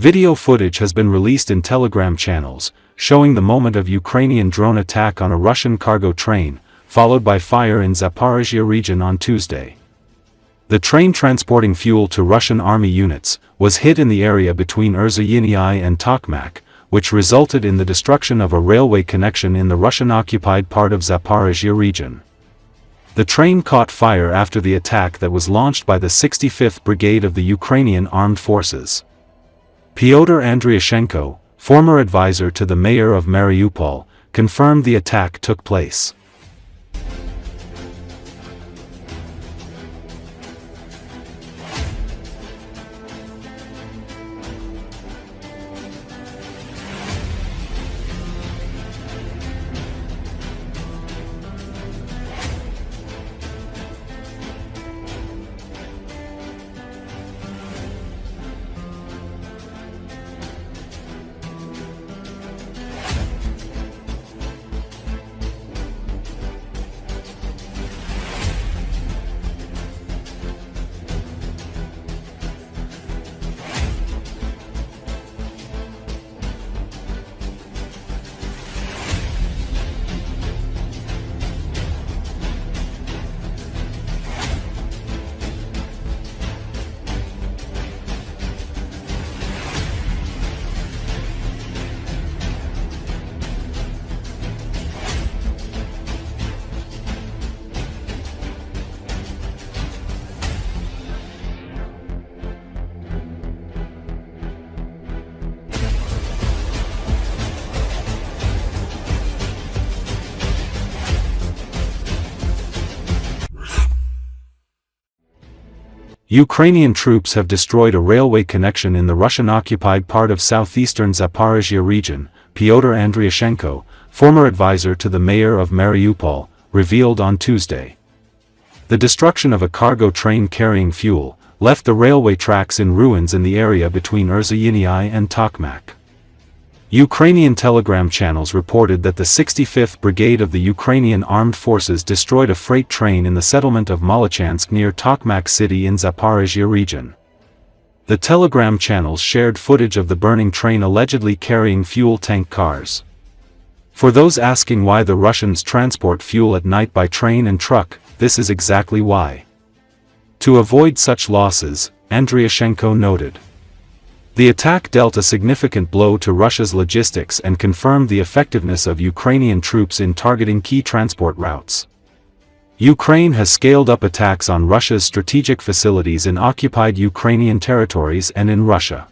Video footage has been released in Telegram channels, showing the moment of Ukrainian drone attack on a Russian cargo train, followed by fire in Zaporizhzhia region on Tuesday. The train transporting fuel to Russian army units was hit in the area between Zaporizhzhia and Tokmak, which resulted in the destruction of a railway connection in the Russian-occupied part of Zaporizhzhia region. The train caught fire after the attack that was launched by the 65th Brigade of the Ukrainian Armed Forces. Pyotr Andriushenko, former advisor to the mayor of Mariupol, confirmed the attack took place. Ukrainian troops have destroyed a railway connection in the Russian-occupied part of southeastern Zaporizhzhia region, Pyotr Andriushenko, former advisor to the mayor of Mariupol, revealed on Tuesday. The destruction of a cargo train carrying fuel left the railway tracks in ruins in the area between Zaporizhzhia and Tokmak. Ukrainian Telegram channels reported that the 65th Brigade of the Ukrainian Armed Forces destroyed a freight train in the settlement of Molochansk near Tokmak city in Zaporizhzhia region. The Telegram channels shared footage of the burning train allegedly carrying fuel tank cars. For those asking why the Russians transport fuel at night by train and truck, this is exactly why. To avoid such losses, Andriushenko noted. The attack dealt a significant blow to Russia's logistics and confirmed the effectiveness of Ukrainian troops in targeting key transport routes. Ukraine has scaled up attacks on Russia's strategic facilities in occupied Ukrainian territories and in Russia.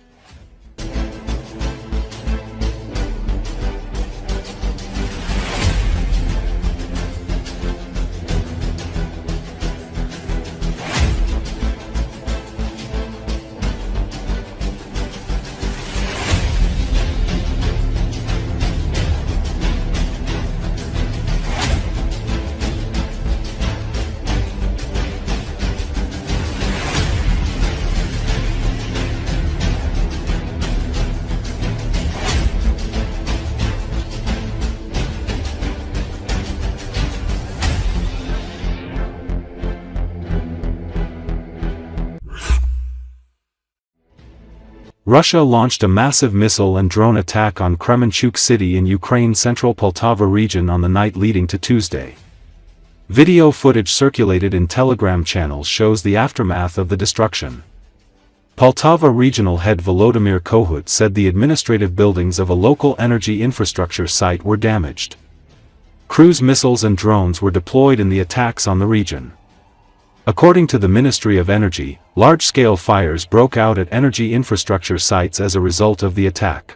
Russia launched a massive missile and drone attack on Kremenchuk city in Ukraine's central Poltava region on the night leading to Tuesday. Video footage circulated in Telegram channels shows the aftermath of the destruction. Poltava regional head Volodymyr Kohut said the administrative buildings of a local energy infrastructure site were damaged. Cruise missiles and drones were deployed in the attacks on the region. According to the Ministry of Energy, large-scale fires broke out at energy infrastructure sites as a result of the attack.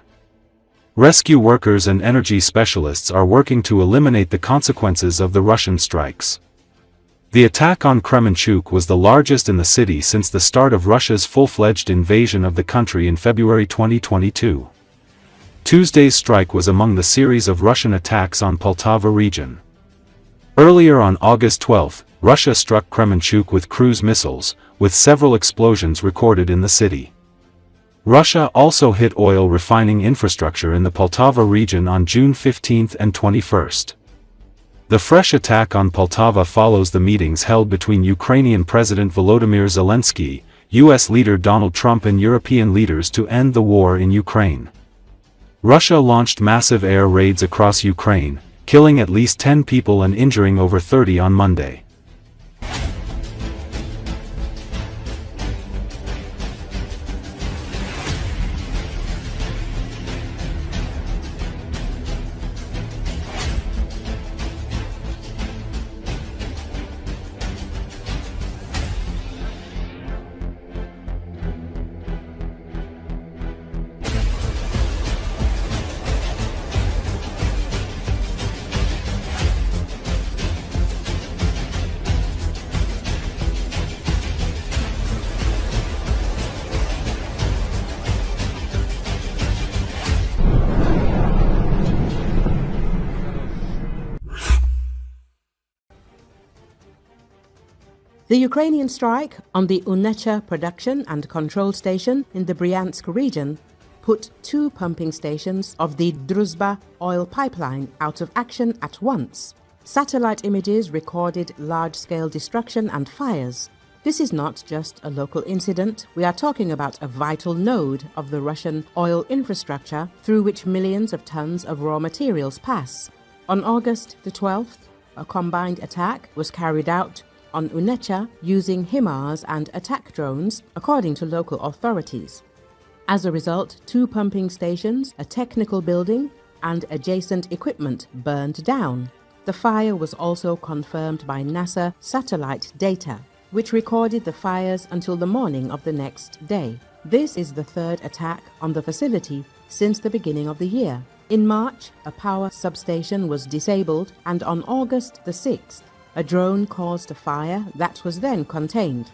Rescue workers and energy specialists are working to eliminate the consequences of the Russian strikes. The attack on Kremenchuk was the largest in the city since the start of Russia's full-fledged invasion of the country in February 2022. Tuesday's strike was among the series of Russian attacks on Poltava region. Earlier on August 12, Russia struck Kremenchuk with cruise missiles, with several explosions recorded in the city. Russia also hit oil refining infrastructure in the Poltava region on June 15 and 21. The fresh attack on Poltava follows the meetings held between Ukrainian President Volodymyr Zelensky, U.S. leader Donald Trump and European leaders to end the war in Ukraine. Russia launched massive air raids across Ukraine, killing at least 10 people and injuring over 30 on Monday. The Ukrainian strike on the Unecha production and control station in the Bryansk region put 2 pumping stations of the Druzhba oil pipeline out of action at once. Satellite images recorded large-scale destruction and fires. This is not just a local incident. We are talking about a vital node of the Russian oil infrastructure through which millions of tons of raw materials pass. On August the 12th, a combined attack was carried out on Unecha using HIMARS and attack drones, according to local authorities. As a result, 2 pumping stations, a technical building, and adjacent equipment burned down. The fire was also confirmed by NASA satellite data, which recorded the fires until the morning of the next day. This is the 3rd attack on the facility since the beginning of the year. In March, a power substation was disabled, and on August the 6th, a drone caused a fire that was then contained.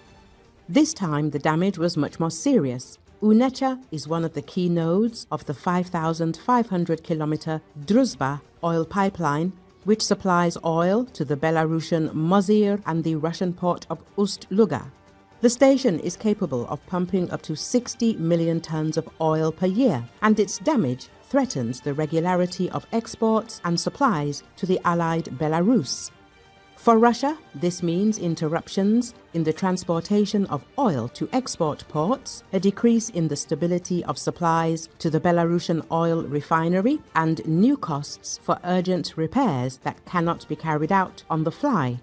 This time the damage was much more serious. Unecha is one of the key nodes of the 5,500-kilometer Druzhba oil pipeline, which supplies oil to the Belarusian Mozyr and the Russian port of Ust-Luga. The station is capable of pumping up to 60 million tons of oil per year, and its damage threatens the regularity of exports and supplies to the allied Belarus. For Russia, this means interruptions in the transportation of oil to export ports, a decrease in the stability of supplies to the Belarusian oil refinery, and new costs for urgent repairs that cannot be carried out on the fly.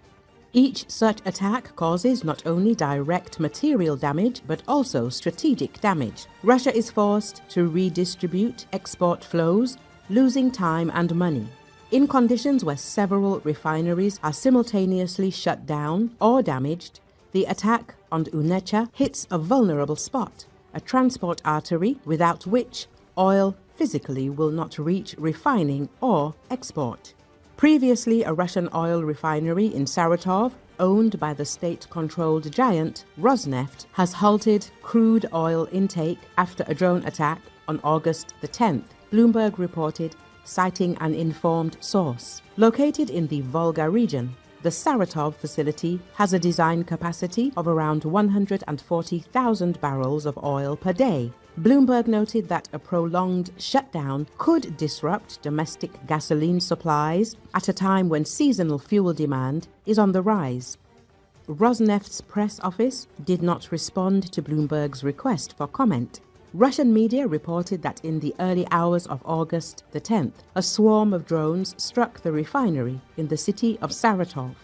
Each such attack causes not only direct material damage but also strategic damage. Russia is forced to redistribute export flows, losing time and money. In conditions where several refineries are simultaneously shut down or damaged, the attack on Unecha hits a vulnerable spot, a transport artery without which oil physically will not reach refining or export. Previously, a Russian oil refinery in Saratov, owned by the state-controlled giant Rosneft, has halted crude oil intake after a drone attack on August the 10th, Bloomberg reported, citing an informed source. Located in the Volga region, the Saratov facility has a design capacity of around 140,000 barrels of oil per day. Bloomberg noted that a prolonged shutdown could disrupt domestic gasoline supplies at a time when seasonal fuel demand is on the rise. Rosneft's press office did not respond to Bloomberg's request for comment. Russian media reported that in the early hours of August the 10th, a swarm of drones struck the refinery in the city of Saratov.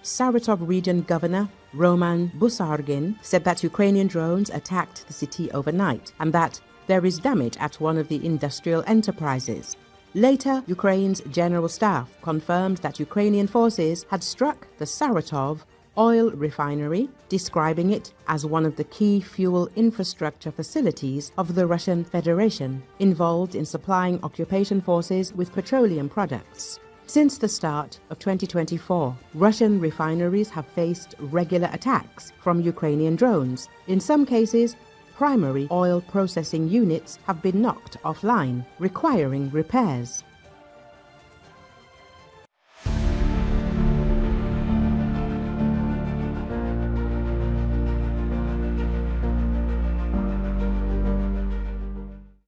Saratov region governor Roman Busargin said that Ukrainian drones attacked the city overnight and that there is damage at one of the industrial enterprises. Later, Ukraine's general staff confirmed that Ukrainian forces had struck the Saratov oil refinery, describing it as one of the key fuel infrastructure facilities of the Russian Federation, involved in supplying occupation forces with petroleum products. Since the start of 2024, Russian refineries have faced regular attacks from Ukrainian drones. In some cases, primary oil processing units have been knocked offline, requiring repairs.